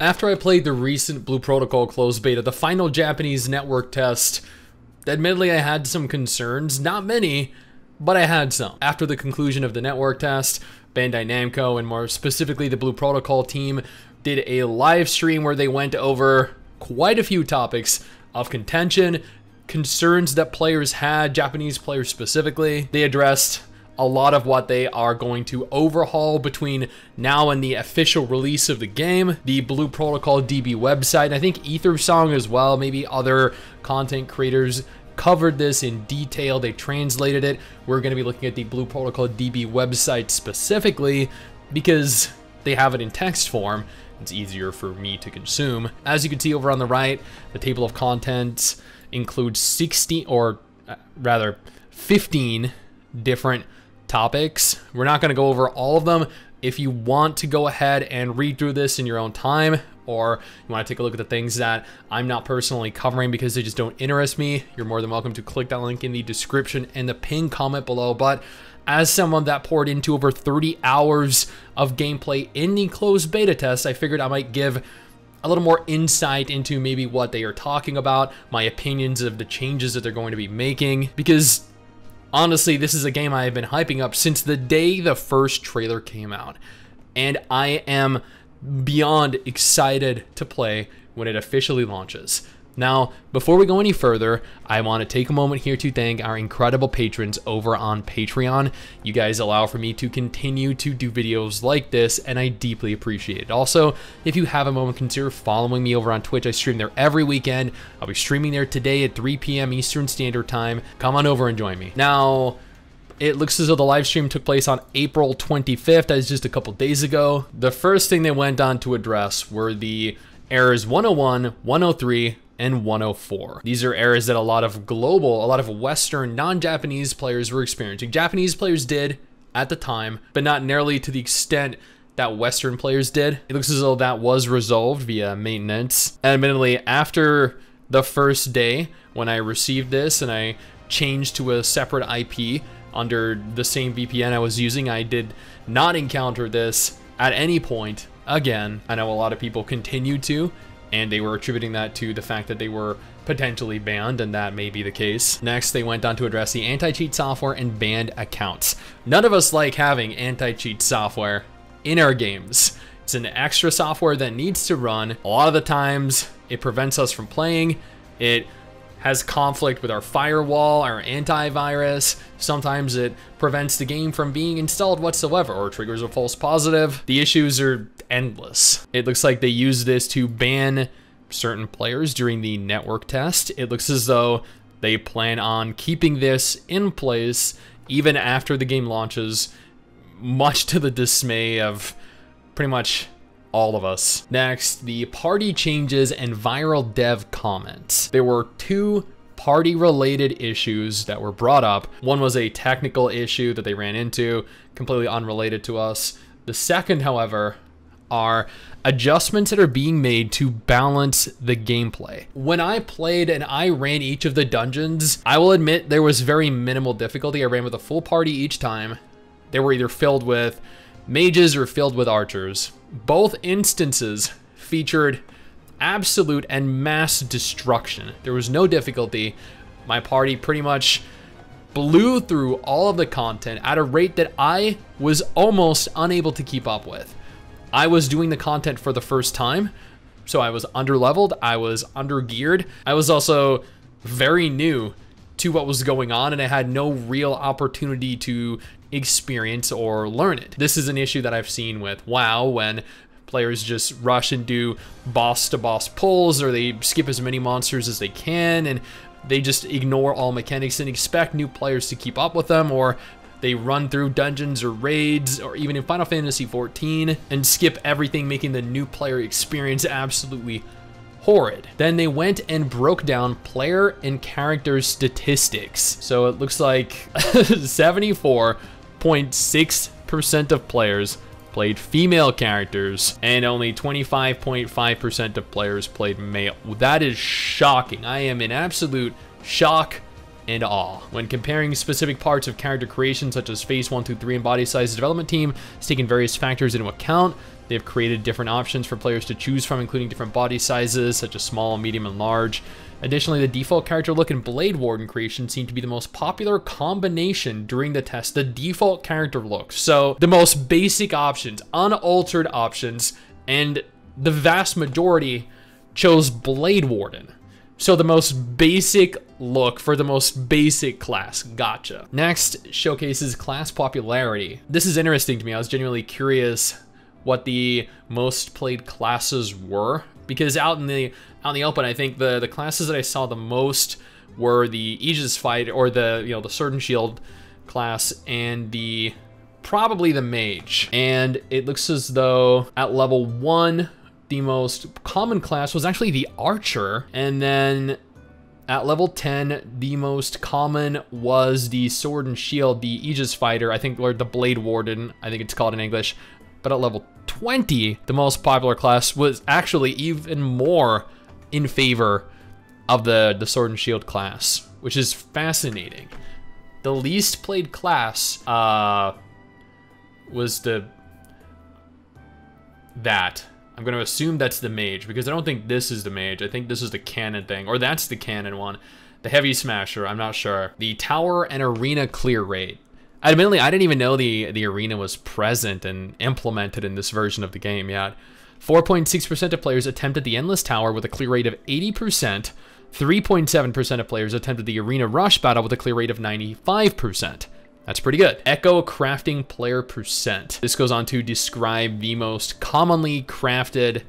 After I played the recent Blue Protocol closed beta, the final Japanese network test, admittedly I had some concerns, not many, but I had some. After the conclusion of the network test, Bandai Namco, and more specifically the Blue Protocol team, did a live stream where they went over quite a few topics of contention, concerns that players had, Japanese players specifically. They addressed a lot of what they are going to overhaul between now and the official release of the game. The Blue Protocol DB website, and I think Ethersong as well, maybe other content creators covered this in detail. They translated it. We're going to be looking at the Blue Protocol DB website specifically because they have it in text form. It's easier for me to consume. As you can see over on the right, the table of contents includes 15 different topics. We're not going to go over all of them. If you want to go ahead and read through this in your own time, or you want to take a look at the things that I'm not personally covering because they just don't interest me, you're more than welcome to click that link in the description and the pinned comment below. But as someone that poured into over 30 hours of gameplay in the closed beta test, I figured I might give a little more insight into maybe what they are talking about, my opinions of the changes that they're going to be making, because honestly, this is a game I have been hyping up since the day the first trailer came out, and I am beyond excited to play when it officially launches. Now, before we go any further, I want to take a moment here to thank our incredible patrons over on Patreon. You guys allow for me to continue to do videos like this, and I deeply appreciate it. Also, if you have a moment, consider following me over on Twitch. I stream there every weekend. I'll be streaming there today at 3 p.m. Eastern Standard Time. Come on over and join me. Now, it looks as though the live stream took place on April 25th. That is just a couple days ago. The first thing they went on to address were the errors 101, 103, and 104. These are errors that a lot of Western, non-Japanese players were experiencing. Japanese players did at the time, but not nearly to the extent that Western players did. It looks as though that was resolved via maintenance. And admittedly, after the first day, when I received this and I changed to a separate IP under the same VPN I was using, I did not encounter this at any point again. I know a lot of people continued to, and they were attributing that to the fact that they were potentially banned, and that may be the case. Next, they went on to address the anti-cheat software and banned accounts. None of us like having anti-cheat software in our games. It's an extra software that needs to run. A lot of the times, it prevents us from playing. It has conflict with our firewall, our antivirus. Sometimes it prevents the game from being installed whatsoever or triggers a false positive. The issues are endless. It looks like they use this to ban certain players during the network test. It looks as though they plan on keeping this in place even after the game launches, much to the dismay of pretty much all of us. Next, the party changes and viral dev comments. There were two party-related issues that were brought up. One was a technical issue that they ran into, completely unrelated to us. The second, however, are adjustments that are being made to balance the gameplay. When I played and I ran each of the dungeons, I will admit there was very minimal difficulty. I ran with a full party each time. They were either filled with mages or filled with archers. Both instances featured absolute and mass destruction. There was no difficulty. My party pretty much blew through all of the content at a rate that I was almost unable to keep up with. I was doing the content for the first time, so I was underleveled, I was undergeared. I was also very new to what was going on, and I had no real opportunity to experience or learn it. This is an issue that I've seen with WoW when players just rush and do boss-to-boss pulls, or they skip as many monsters as they can, and they just ignore all mechanics and expect new players to keep up with them, or they run through dungeons or raids, or even in Final Fantasy XIV, and skip everything, making the new player experience absolutely horrid. Then they went and broke down player and character statistics. So it looks like 74.6% of players played female characters, and only 25.5% of players played male. That is shocking. I am in absolute shock and awe. When comparing specific parts of character creation, such as phase 1 through 3 and body size, the development team has taken various factors into account. They've created different options for players to choose from, including different body sizes, such as small, medium, and large. Additionally, the default character look and Blade Warden creation seem to be the most popular combination during the test. The default character look. So the most basic options, unaltered options, and the vast majority chose Blade Warden. So the most basic look for the most basic class. Gotcha. Next, showcases class popularity. This is interesting to me. I was genuinely curious what the most played classes were, because out in the open, I think the classes that I saw the most were the Aegis Fight, or the Sword and Shield class, and probably the Mage. And it looks as though at level 1, the most common class was actually the Archer, and then at level 10, the most common was the Sword and Shield, the Aegis Fighter, I think, or the Blade Warden, I think it's called in English. But at level 20, the most popular class was actually even more in favor of the Sword and Shield class, which is fascinating. The least played class was that. I'm going to assume that's the Mage, because I don't think this is the Mage. I think this is the Cannon thing, or that's the Cannon one. The Heavy Smasher, I'm not sure. The Tower and Arena clear rate. Admittedly, I didn't even know the arena was present and implemented in this version of the game yet. 4.6% of players attempted the Endless Tower with a clear rate of 80%. 3.7% of players attempted the Arena Rush battle with a clear rate of 95%. That's pretty good. Echo crafting player percent. This goes on to describe the most commonly crafted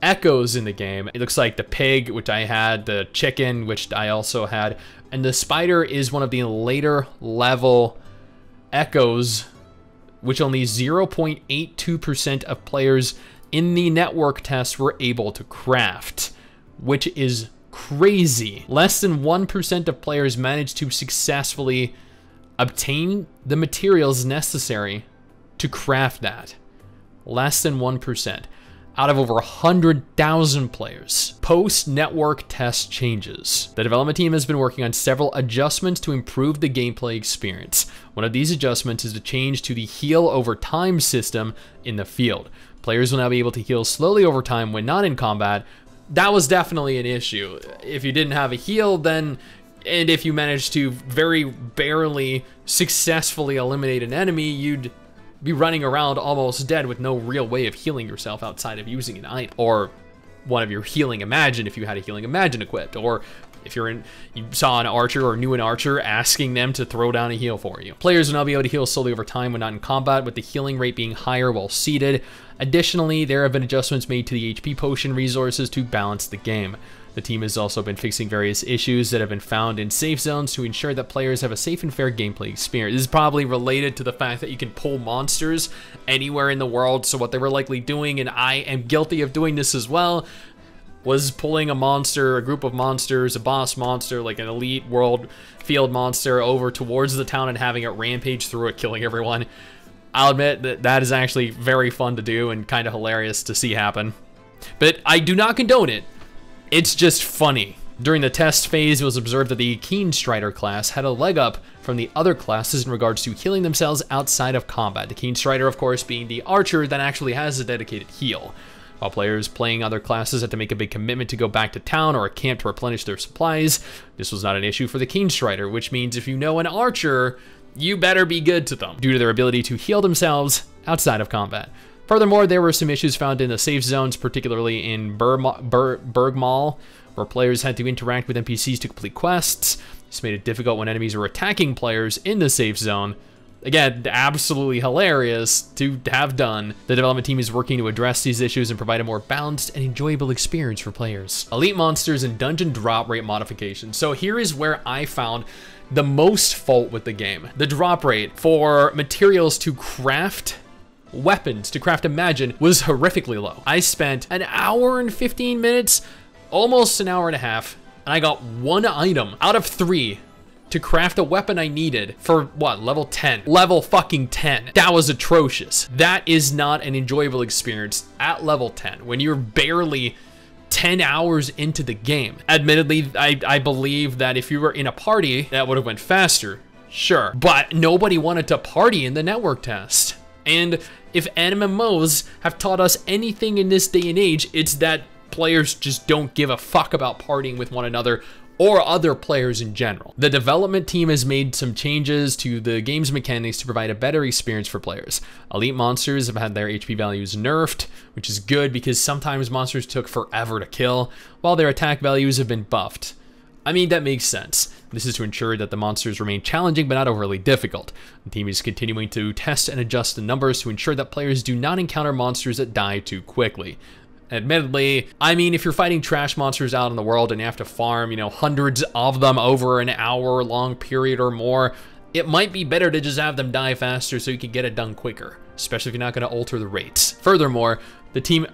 echoes in the game. It looks like the pig, which I had, the chicken, which I also had, and the spider is one of the later level echoes, which only 0.82% of players in the network test were able to craft, which is crazy. Less than 1% of players managed to successfully obtain the materials necessary to craft that. Less than 1% out of over 100,000 players. Post-network test changes. The development team has been working on several adjustments to improve the gameplay experience. One of these adjustments is the change to the heal over time system in the field. Players will now be able to heal slowly over time when not in combat. That was definitely an issue. If you didn't have a heal, then, and if you managed to very barely successfully eliminate an enemy, you'd be running around almost dead with no real way of healing yourself outside of using an item, or one of your healing Imagine if you had a healing Imagine equipped, or if you saw an archer or knew an archer, asking them to throw down a heal for you. Players will now be able to heal slowly over time when not in combat, with the healing rate being higher while seated. Additionally, there have been adjustments made to the HP potion resources to balance the game. The team has also been fixing various issues that have been found in safe zones to ensure that players have a safe and fair gameplay experience. This is probably related to the fact that you can pull monsters anywhere in the world, so what they were likely doing, and I am guilty of doing this as well, was pulling a monster, a group of monsters, a boss monster, like an elite world field monster, over towards the town and having it rampage through it, killing everyone. I'll admit that that is actually very fun to do and kind of hilarious to see happen. But I do not condone it. It's just funny. During the test phase, it was observed that the Keen Strider class had a leg up from the other classes in regards to healing themselves outside of combat. The Keen Strider, of course, being the archer that actually has a dedicated heal. While players playing other classes had to make a big commitment to go back to town or a camp to replenish their supplies, this was not an issue for the Keen Strider, which means if you know an archer, you better be good to them, due to their ability to heal themselves outside of combat. Furthermore, there were some issues found in the safe zones, particularly in Bergmal, where players had to interact with NPCs to complete quests. This made it difficult when enemies were attacking players in the safe zone. Again, absolutely hilarious to have done. The development team is working to address these issues and provide a more balanced and enjoyable experience for players. Elite monsters and dungeon drop rate modifications. So here is where I found the most fault with the game. The drop rate for materials to craft weapons, to craft Imagine, was horrifically low. I spent an hour and 15 minutes, almost an hour and a half, and I got one item out of 3 to craft a weapon I needed for, what, level 10? Level fucking 10. That was atrocious. That is not an enjoyable experience at level 10, when you're barely 10 hours into the game. Admittedly, I believe that if you were in a party, that would have went faster, sure. But nobody wanted to party in the network test. And If MMOs have taught us anything in this day and age, it's that players just don't give a fuck about partying with one another or other players in general. The development team has made some changes to the game's mechanics to provide a better experience for players. Elite monsters have had their HP values nerfed, which is good because sometimes monsters took forever to kill, while their attack values have been buffed. I mean, that makes sense. This is to ensure that the monsters remain challenging but not overly difficult. The team is continuing to test and adjust the numbers to ensure that players do not encounter monsters that die too quickly. Admittedly, I mean, if you're fighting trash monsters out in the world and you have to farm, hundreds of them over an hour-long period or more, it might be better to just have them die faster so you can get it done quicker, especially if you're not going to alter the rates. Furthermore, the team,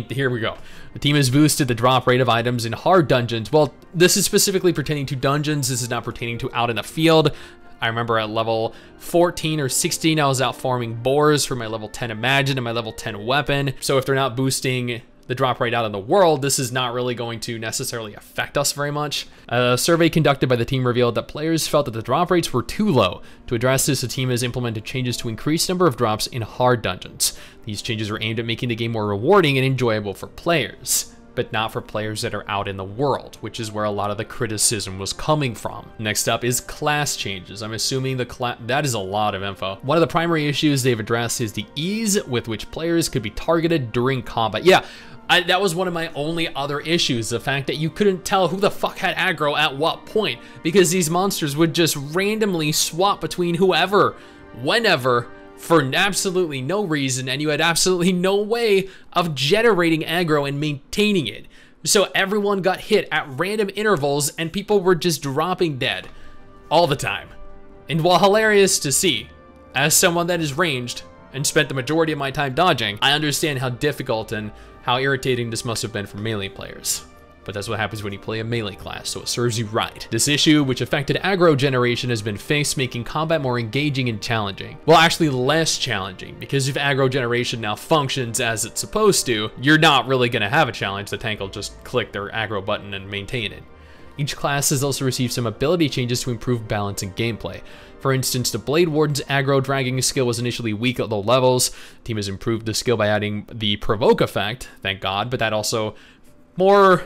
here we go. The team has boosted the drop rate of items in hard dungeons. Well, this is specifically pertaining to dungeons. This is not pertaining to out in the field. I remember at level 14 or 16, I was out farming boars for my level 10 Imagine and my level 10 weapon. So if they're not boosting the drop rate out in the world, this is not really going to necessarily affect us very much. A survey conducted by the team revealed that players felt that the drop rates were too low. To address this, the team has implemented changes to increase the number of drops in hard dungeons. These changes are aimed at making the game more rewarding and enjoyable for players, but not for players that are out in the world, which is where a lot of the criticism was coming from. Next up is class changes. I'm assuming that is a lot of info. One of the primary issues they've addressed is the ease with which players could be targeted during combat. Yeah, that was one of my only other issues, the fact that you couldn't tell who the fuck had aggro at what point, because these monsters would just randomly swap between whoever, whenever, for absolutely no reason, and you had absolutely no way of generating aggro and maintaining it. So everyone got hit at random intervals and people were just dropping dead all the time. And while hilarious to see, as someone that is ranged and spent the majority of my time dodging, I understand how difficult and how irritating this must have been for melee players. But that's what happens when you play a melee class, so it serves you right. This issue, which affected aggro generation, has been fixed, making combat more engaging and challenging. Well, actually less challenging, because if aggro generation now functions as it's supposed to, you're not really gonna have a challenge. The tank will just click their aggro button and maintain it. Each class has also received some ability changes to improve balance and gameplay. For instance, the Blade Warden's aggro dragging skill was initially weak at low levels. The team has improved the skill by adding the provoke effect, thank God, but that also more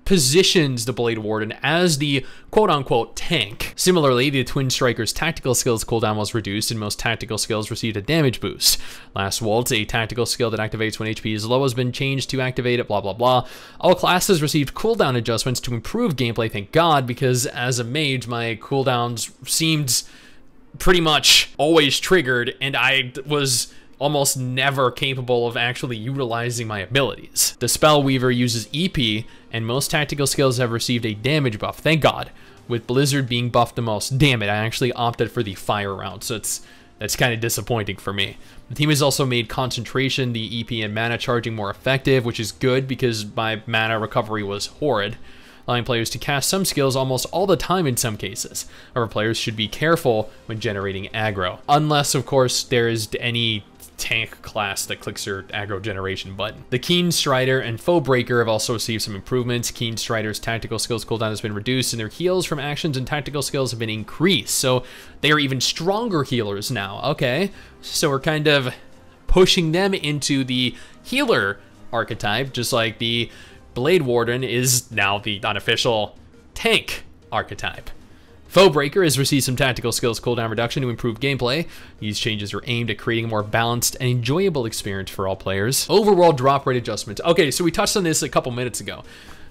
positions the Blade Warden as the quote-unquote tank. Similarly, the Twin Striker's tactical skills cooldown was reduced and most tactical skills received a damage boost. Last Waltz, a tactical skill that activates when HP is low, has been changed to activate it, blah blah blah. All classes received cooldown adjustments to improve gameplay, thank God, because as a mage, my cooldowns seemed pretty much always triggered and I was almost never capable of actually utilizing my abilities. The Spellweaver uses EP, and most tactical skills have received a damage buff, thank God, with Blizzard being buffed the most. Damn it, I actually opted for the fire round, so that's kind of disappointing for me. The team has also made concentration, the EP, and mana charging more effective, which is good because my mana recovery was horrid, allowing players to cast some skills almost all the time in some cases. However, players should be careful when generating aggro, unless, of course, there is any tank class that clicks your aggro generation button. The Keen Strider and Foe Breaker have also received some improvements. Keen Strider's tactical skills cooldown has been reduced and their heals from actions and tactical skills have been increased. So they are even stronger healers now. Okay, so we're kind of pushing them into the healer archetype, just like the Blade Warden is now the unofficial tank archetype. Foe Breaker has received some tactical skills cooldown reduction to improve gameplay. These changes are aimed at creating a more balanced and enjoyable experience for all players. Overworld drop rate adjustments. Okay, so we touched on this a couple minutes ago.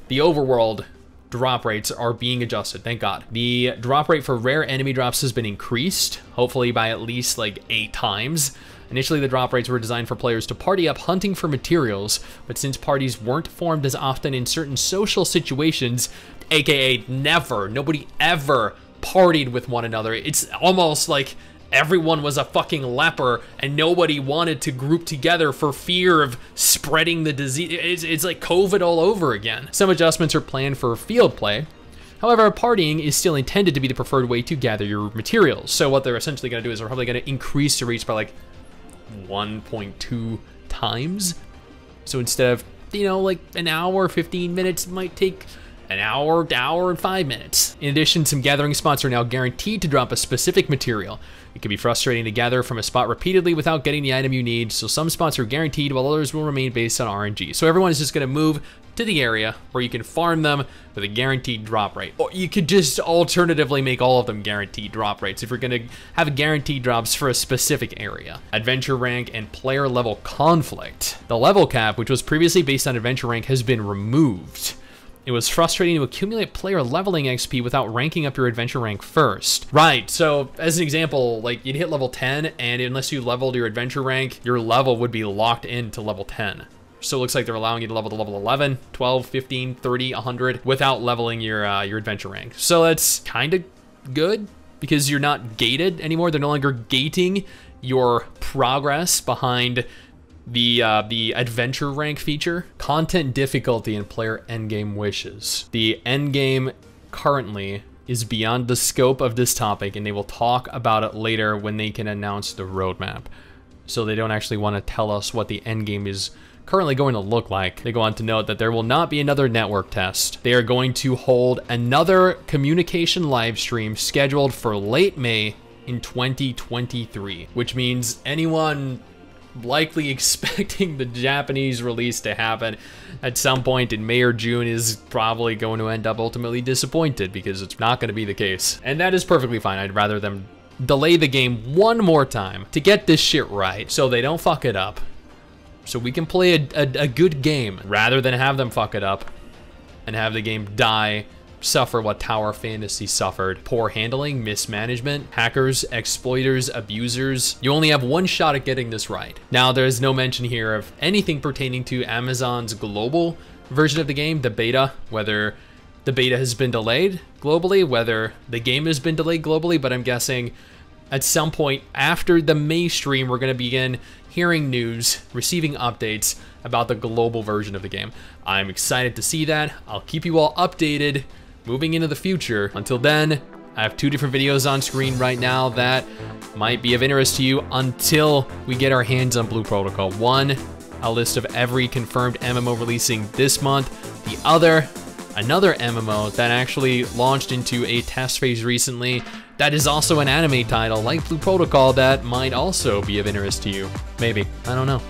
The overworld drop rates are being adjusted, thank God. The drop rate for rare enemy drops has been increased, hopefully by at least like 8 times. Initially, the drop rates were designed for players to party up hunting for materials, but since parties weren't formed as often in certain social situations, aka never, nobody ever partied with one another. It's almost like everyone was a fucking leper and nobody wanted to group together for fear of spreading the disease. It's like COVID all over again. Some adjustments are planned for field play. However, partying is still intended to be the preferred way to gather your materials. So what they're essentially going to do is they're probably going to increase the reach by like 1.2 times. So instead of, like an hour, 15 minutes, it might take an hour to hour and 5 minutes. In addition, some gathering spots are now guaranteed to drop a specific material. It can be frustrating to gather from a spot repeatedly without getting the item you need, so some spots are guaranteed while others will remain based on RNG. So everyone is just going to move to the area where you can farm them with a guaranteed drop rate. Or you could just alternatively make all of them guaranteed drop rates if you're going to have guaranteed drops for a specific area. Adventure rank and player level conflict. The level cap, which was previously based on adventure rank, has been removed. It was frustrating to accumulate player leveling XP without ranking up your adventure rank first. Right, so as an example, like you'd hit level 10 and unless you leveled your adventure rank, your level would be locked into level 10. So it looks like they're allowing you to level to level 11, 12, 15, 30, 100 without leveling your adventure rank. So that's kind of good because you're not gated anymore. They're no longer gating your progress behind the adventure rank feature. Content difficulty and player endgame wishes. The endgame currently is beyond the scope of this topic, and they will talk about it later when they can announce the roadmap. So they don't actually want to tell us what the endgame is currently going to look like. They go on to note that there will not be another network test. They are going to hold another communication live stream scheduled for late May in 2023, which means anyone likely expecting the Japanese release to happen at some point in May or June is probably going to end up ultimately disappointed because it's not going to be the case. And that is perfectly fine. I'd rather them delay the game one more time to get this shit right so they don't fuck it up, so we can play a good game rather than have them fuck it up and have the game die, suffer what Tower Fantasy suffered. Poor handling, mismanagement, hackers, exploiters, abusers. You only have one shot at getting this right. Now, there's no mention here of anything pertaining to Amazon's global version of the game, the beta, whether the beta has been delayed globally, whether the game has been delayed globally, but I'm guessing at some point after the May stream, we're gonna begin hearing news, receiving updates about the global version of the game. I'm excited to see that. I'll keep you all updated moving into the future. Until then, I have 2 different videos on screen right now that might be of interest to you until we get our hands on Blue Protocol. One, a list of every confirmed MMO releasing this month. The other, another MMO that actually launched into a test phase recently that is also an anime title like Blue Protocol that might also be of interest to you. Maybe, I don't know.